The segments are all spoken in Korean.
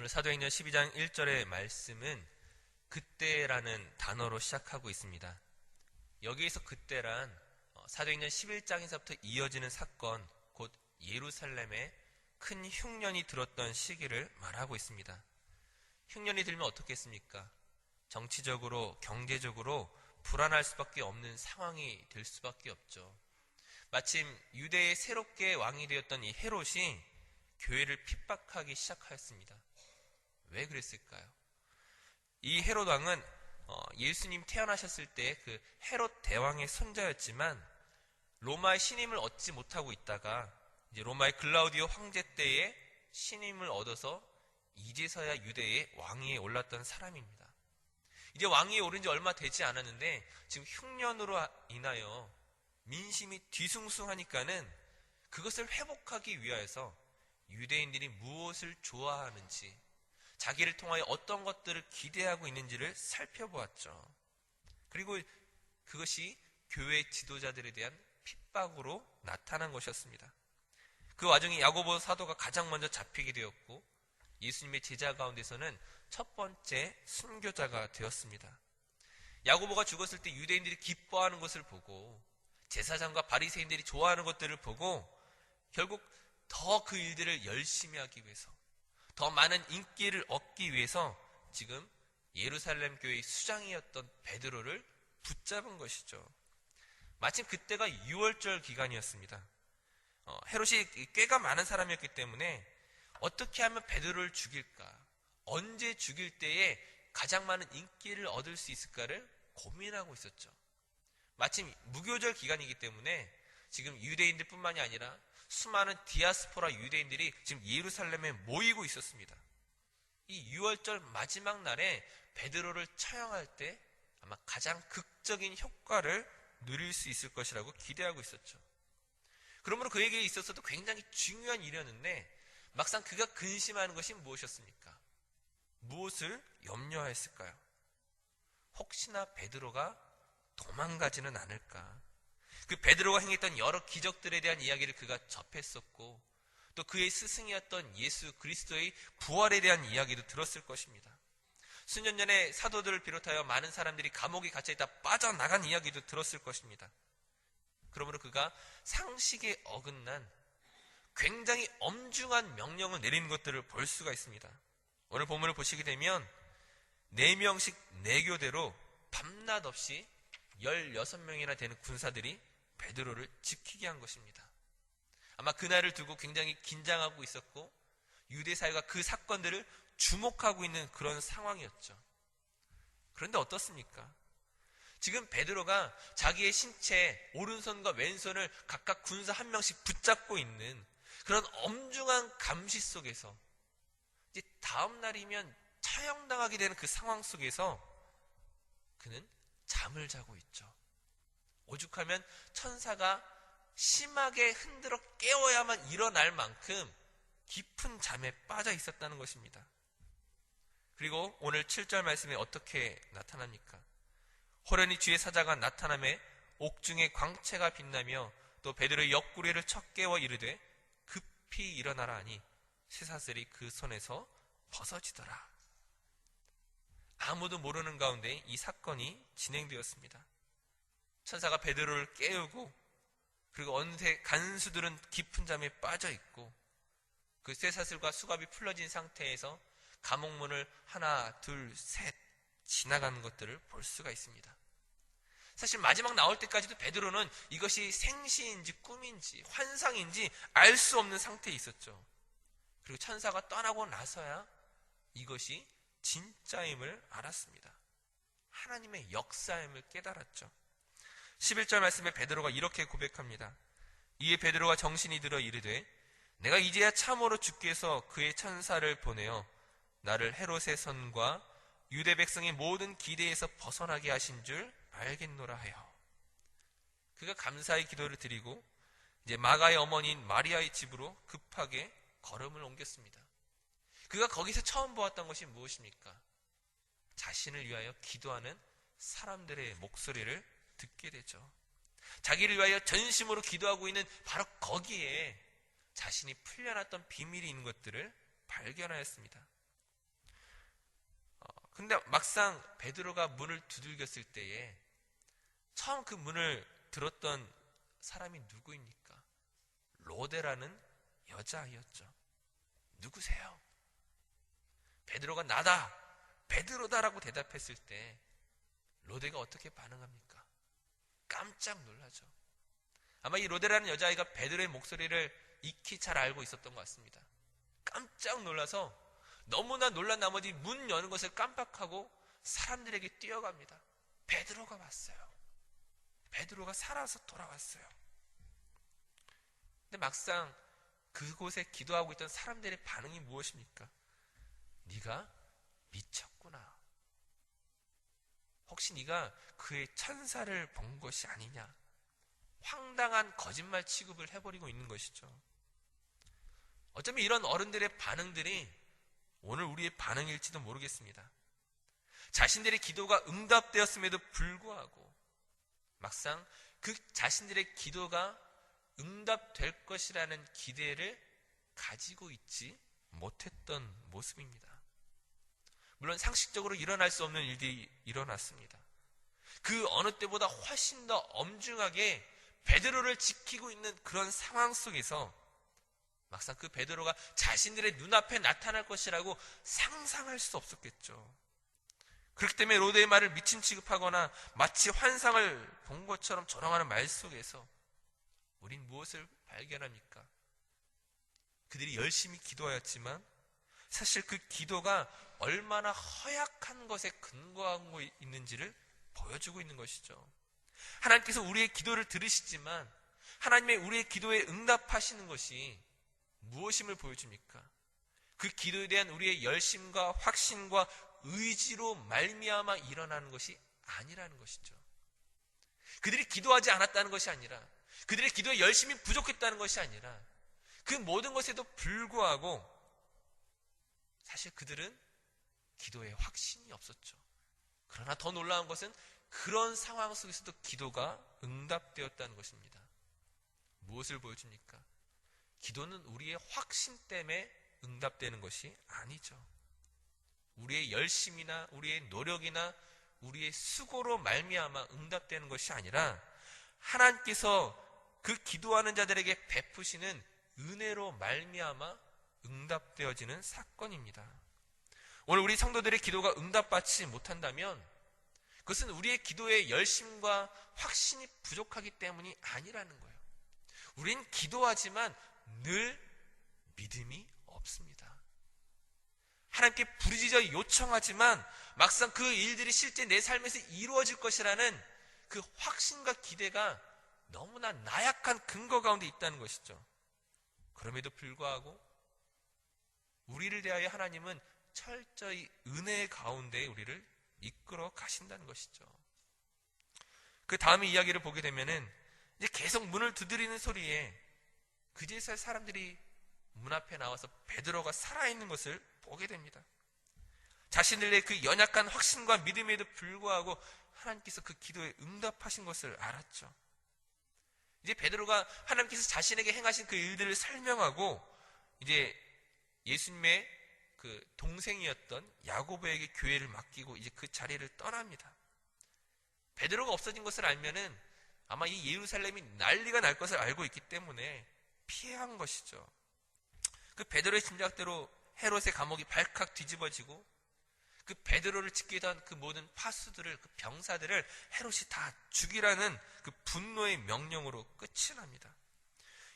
오늘 사도행전 12장 1절의 말씀은 그때라는 단어로 시작하고 있습니다. 여기에서 그때란 사도행전 11장에서부터 이어지는 사건, 곧 예루살렘에 큰 흉년이 들었던 시기를 말하고 있습니다. 흉년이 들면 어떻겠습니까? 정치적으로, 경제적으로 불안할 수밖에 없는 상황이 될 수밖에 없죠. 마침 유대의 새롭게 왕이 되었던 이 헤롯이 교회를 핍박하기 시작하였습니다. 왜 그랬을까요? 이 헤롯 왕은 예수님 태어나셨을 때 그 헤롯 대왕의 손자였지만 로마의 신임을 얻지 못하고 있다가 이제 로마의 글라우디오 황제 때에 신임을 얻어서 이제서야 유대의 왕위에 올랐던 사람입니다. 이제 왕위에 오른 지 얼마 되지 않았는데 지금 흉년으로 인하여 민심이 뒤숭숭하니까는 그것을 회복하기 위하여서 유대인들이 무엇을 좋아하는지, 자기를 통하여 어떤 것들을 기대하고 있는지를 살펴보았죠. 그리고 그것이 교회 지도자들에 대한 핍박으로 나타난 것이었습니다. 그 와중에 야고보 사도가 가장 먼저 잡히게 되었고 예수님의 제자 가운데서는 첫 번째 순교자가 되었습니다. 야고보가 죽었을 때 유대인들이 기뻐하는 것을 보고 제사장과 바리새인들이 좋아하는 것들을 보고 결국 더 그 일들을 열심히 하기 위해서, 더 많은 인기를 얻기 위해서 지금 예루살렘 교회의 수장이었던 베드로를 붙잡은 것이죠. 마침 그때가 6월절 기간이었습니다. 헤롯이 꽤가 많은 사람이었기 때문에 어떻게 하면 베드로를 죽일까, 언제 죽일 때에 가장 많은 인기를 얻을 수 있을까를 고민하고 있었죠. 마침 무교절 기간이기 때문에 지금 유대인들 뿐만이 아니라 수많은 디아스포라 유대인들이 지금 예루살렘에 모이고 있었습니다. 이 6월절 마지막 날에 베드로를 처형할 때 아마 가장 극적인 효과를 누릴 수 있을 것이라고 기대하고 있었죠. 그러므로 그에게 있어서도 굉장히 중요한 일이었는데 막상 그가 근심하는 것이 무엇이었습니까? 무엇을 염려하였을까요? 혹시나 베드로가 도망가지는 않을까? 그 베드로가 행했던 여러 기적들에 대한 이야기를 그가 접했었고 또 그의 스승이었던 예수 그리스도의 부활에 대한 이야기도 들었을 것입니다. 수년 전에 사도들을 비롯하여 많은 사람들이 감옥에 갇혀있다 빠져나간 이야기도 들었을 것입니다. 그러므로 그가 상식에 어긋난 굉장히 엄중한 명령을 내리는 것들을 볼 수가 있습니다. 오늘 본문을 보시게 되면 4명씩 4교대로 밤낮 없이 16명이나 되는 군사들이 베드로를 지키게 한 것입니다. 아마 그날을 두고 굉장히 긴장하고 있었고 유대 사회가 그 사건들을 주목하고 있는 그런 상황이었죠. 그런데 어떻습니까? 지금 베드로가 자기의 신체 오른손과 왼손을 각각 군사 1명씩 붙잡고 있는 그런 엄중한 감시 속에서 이제 다음 날이면 처형당하게 되는 그 상황 속에서 그는 잠을 자고 있죠. 오죽하면 천사가 심하게 흔들어 깨워야만 일어날 만큼 깊은 잠에 빠져 있었다는 것입니다. 그리고 오늘 7절 말씀에 어떻게 나타납니까? 호련히 주의 사자가 나타나매 옥중에 광채가 빛나며 또 베드로의 옆구리를 쳐 깨워 이르되 급히 일어나라 하니 쇠사슬이 그 손에서 벗어지더라. 아무도 모르는 가운데 이 사건이 진행되었습니다. 천사가 베드로를 깨우고 그리고 어느새 간수들은 깊은 잠에 빠져 있고 그 쇠사슬과 수갑이 풀러진 상태에서 감옥문을 하나, 둘, 셋 지나가는 것들을 볼 수가 있습니다. 사실 마지막 나올 때까지도 베드로는 이것이 생시인지 꿈인지 환상인지 알 수 없는 상태에 있었죠. 그리고 천사가 떠나고 나서야 이것이 진짜임을 알았습니다. 하나님의 역사임을 깨달았죠. 11절 말씀에 베드로가 이렇게 고백합니다. 이에 베드로가 정신이 들어 이르되 내가 이제야 참으로 주께서 그의 천사를 보내어 나를 헤롯의 손과 유대 백성의 모든 기대에서 벗어나게 하신 줄 알겠노라 하여. 그가 감사의 기도를 드리고 이제 마가의 어머니인 마리아의 집으로 급하게 걸음을 옮겼습니다. 그가 거기서 처음 보았던 것이 무엇입니까? 자신을 위하여 기도하는 사람들의 목소리를 듣게 되죠. 자기를 위하여 전심으로 기도하고 있는 바로 거기에 자신이 풀려났던 비밀이 있는 것들을 발견하였습니다. 근데 막상 베드로가 문을 두들겼을 때에 처음 그 문을 들었던 사람이 누구입니까? 로데라는 여자아이였죠. 누구세요? 베드로가 나다, 베드로다라고 대답했을 때 로데가 어떻게 반응합니까? 깜짝 놀라죠. 아마 이 로데라는 여자아이가 베드로의 목소리를 익히 잘 알고 있었던 것 같습니다. 깜짝 놀라서 너무나 놀란 나머지 문 여는 것을 깜빡하고 사람들에게 뛰어갑니다. 베드로가 왔어요. 베드로가 살아서 돌아왔어요. 근데 막상 그곳에 기도하고 있던 사람들의 반응이 무엇입니까? 네가 미쳤구나. 혹시 네가 그의 천사를 본 것이 아니냐. 황당한 거짓말 취급을 해버리고 있는 것이죠. 어쩌면 이런 어른들의 반응들이 오늘 우리의 반응일지도 모르겠습니다. 자신들의 기도가 응답되었음에도 불구하고 막상 그 자신들의 기도가 응답될 것이라는 기대를 가지고 있지 못했던 모습입니다. 물론 상식적으로 일어날 수 없는 일들이 일어났습니다. 그 어느 때보다 훨씬 더 엄중하게 베드로를 지키고 있는 그런 상황 속에서 막상 그 베드로가 자신들의 눈앞에 나타날 것이라고 상상할 수 없었겠죠. 그렇기 때문에 로데의 말을 미친 취급하거나 마치 환상을 본 것처럼 조롱하는 말 속에서 우린 무엇을 발견합니까? 그들이 열심히 기도하였지만 사실 그 기도가 얼마나 허약한 것에 근거하고 있는지를 보여주고 있는 것이죠. 하나님께서 우리의 기도를 들으시지만 하나님의 우리의 기도에 응답하시는 것이 무엇임을 보여줍니까? 그 기도에 대한 우리의 열심과 확신과 의지로 말미암아 일어나는 것이 아니라는 것이죠. 그들이 기도하지 않았다는 것이 아니라, 그들의 기도에 열심히 부족했다는 것이 아니라, 그 모든 것에도 불구하고 사실 그들은 기도에 확신이 없었죠. 그러나 더 놀라운 것은 그런 상황 속에서도 기도가 응답되었다는 것입니다. 무엇을 보여줍니까? 기도는 우리의 확신 때문에 응답되는 것이 아니죠. 우리의 열심이나 우리의 노력이나 우리의 수고로 말미암아 응답되는 것이 아니라 하나님께서 그 기도하는 자들에게 베푸시는 은혜로 말미암아 응답되어지는 사건입니다. 오늘 우리 성도들의 기도가 응답받지 못한다면 그것은 우리의 기도의 열심과 확신이 부족하기 때문이 아니라는 거예요. 우린 기도하지만 늘 믿음이 없습니다. 하나님께 부르짖어 요청하지만 막상 그 일들이 실제 내 삶에서 이루어질 것이라는 그 확신과 기대가 너무나 나약한 근거 가운데 있다는 것이죠. 그럼에도 불구하고 우리를 대하여 하나님은 철저히 은혜 가운데 우리를 이끌어 가신다는 것이죠. 그 다음의 이야기를 보게 되면은 이제 계속 문을 두드리는 소리에 그제서야 사람들이 문 앞에 나와서 베드로가 살아있는 것을 보게 됩니다. 자신들의 그 연약한 확신과 믿음에도 불구하고 하나님께서 그 기도에 응답하신 것을 알았죠. 이제 베드로가 하나님께서 자신에게 행하신 그 일들을 설명하고 이제 예수님의 그 동생이었던 야고보에게 교회를 맡기고 이제 그 자리를 떠납니다. 베드로가 없어진 것을 알면은 아마 이 예루살렘이 난리가 날 것을 알고 있기 때문에 피한 것이죠. 그 베드로의 짐작대로 헤롯의 감옥이 발칵 뒤집어지고 그 베드로를 지키던 그 모든 파수들을, 그 병사들을 헤롯이 다 죽이라는 그 분노의 명령으로 끝이 납니다.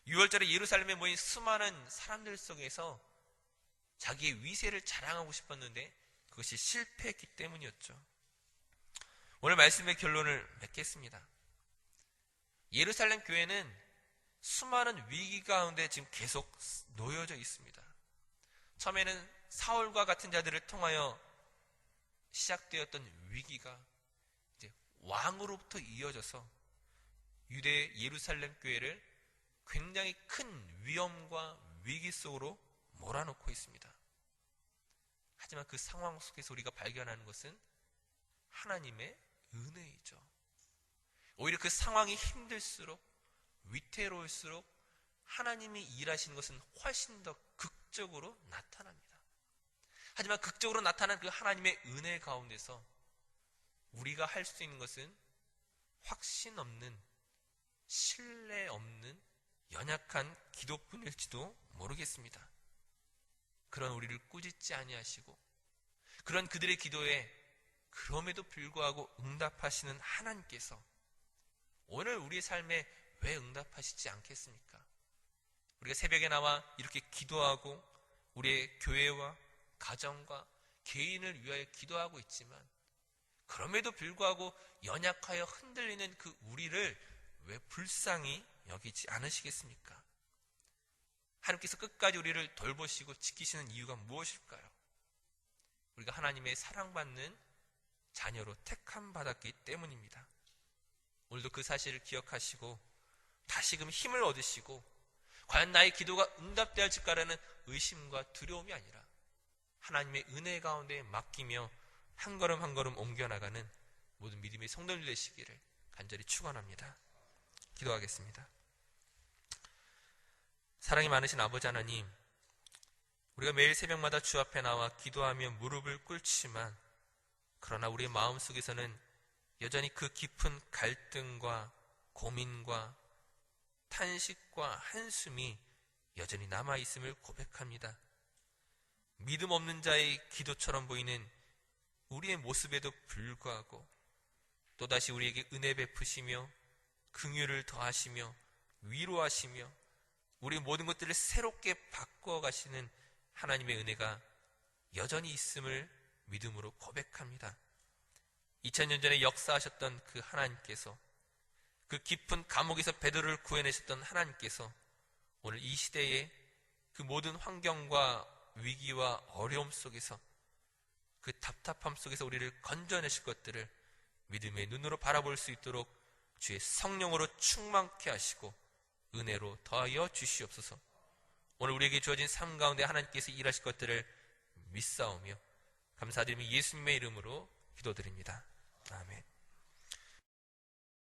6월절에 예루살렘에 모인 수많은 사람들 속에서 자기의 위세를 자랑하고 싶었는데 그것이 실패했기 때문이었죠. 오늘 말씀의 결론을 맺겠습니다. 예루살렘 교회는 수많은 위기 가운데 지금 계속 놓여져 있습니다. 처음에는 사울과 같은 자들을 통하여 시작되었던 위기가 이제 왕으로부터 이어져서 유대 예루살렘 교회를 굉장히 큰 위험과 위기 속으로 몰아넣고 있습니다. 하지만 그 상황 속에서 우리가 발견하는 것은 하나님의 은혜이죠. 오히려 그 상황이 힘들수록 위태로울수록 하나님이 일하시는 것은 훨씬 더 극적으로 나타납니다. 하지만 극적으로 나타난 그 하나님의 은혜 가운데서 우리가 할 수 있는 것은 확신 없는, 신뢰 없는 연약한 기도뿐일지도 모르겠습니다. 그런 우리를 꾸짖지 아니하시고 그런 그들의 기도에 그럼에도 불구하고 응답하시는 하나님께서 오늘 우리의 삶에 왜 응답하시지 않겠습니까? 우리가 새벽에 나와 이렇게 기도하고 우리의 교회와 가정과 개인을 위하여 기도하고 있지만 그럼에도 불구하고 연약하여 흔들리는 그 우리를 왜 불쌍히 여기지 않으시겠습니까? 하나님께서 끝까지 우리를 돌보시고 지키시는 이유가 무엇일까요? 우리가 하나님의 사랑받는 자녀로 택함 받았기 때문입니다. 오늘도 그 사실을 기억하시고 다시금 힘을 얻으시고 과연 나의 기도가 응답되어질까라는 의심과 두려움이 아니라 하나님의 은혜 가운데 맡기며 한 걸음 한 걸음 옮겨나가는 모든 믿음의 성도들 되시기를 간절히 축원합니다. 기도하겠습니다. 사랑이 많으신 아버지 하나님, 우리가 매일 새벽마다 주 앞에 나와 기도하며 무릎을 꿇지만 그러나 우리의 마음속에서는 여전히 그 깊은 갈등과 고민과 탄식과 한숨이 여전히 남아있음을 고백합니다. 믿음 없는 자의 기도처럼 보이는 우리의 모습에도 불구하고 또다시 우리에게 은혜 베푸시며 긍휼을 더하시며 위로하시며 우리 모든 것들을 새롭게 바꾸어 가시는 하나님의 은혜가 여전히 있음을 믿음으로 고백합니다. 2000년 전에 역사하셨던 그 하나님께서, 그 깊은 감옥에서 베드로를 구해내셨던 하나님께서 오늘 이 시대에 그 모든 환경과 위기와 어려움 속에서 그 답답함 속에서 우리를 건져내실 것들을 믿음의 눈으로 바라볼 수 있도록 주의 성령으로 충만케 하시고 은혜로 더하여 주시옵소서. 오늘 우리에게 주어진 삶 가운데 하나님께서 일하실 것들을 믿사오며 감사드리며 예수님의 이름으로 기도드립니다. 아멘.